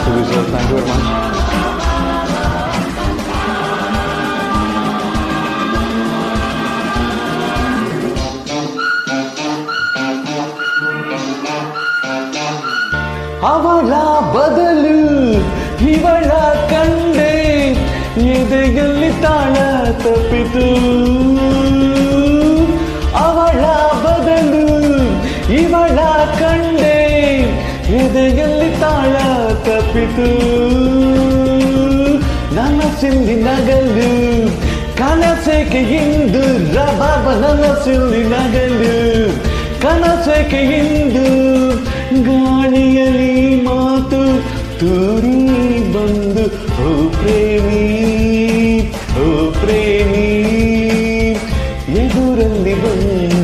Subi sir, thank you very much. ಅವಳ ಬದಲು ಇವಳ ಕಂಡೆ ಎದೆಯಲ್ಲಿ ತಾಳ ತಪ್ಪಿತು ಅವಳ ಬದಲು ಇವಳ ಕಂಡೆ ಎದೆಯಲ್ಲಿ ತಾಳ ತಪ್ಪಿತು ನನಸಿಲ್ಲಿ ನಗಲು ಕನಸೇಕೆ ಇಂದು ರಬಾಬ ನನಸಿಲ್ಲಿ ನಗಲು ಕನಸೇಕೆ ಇಂದು ಗಾಳಿಯಲ್ಲಿ ಮಾತು ತೂ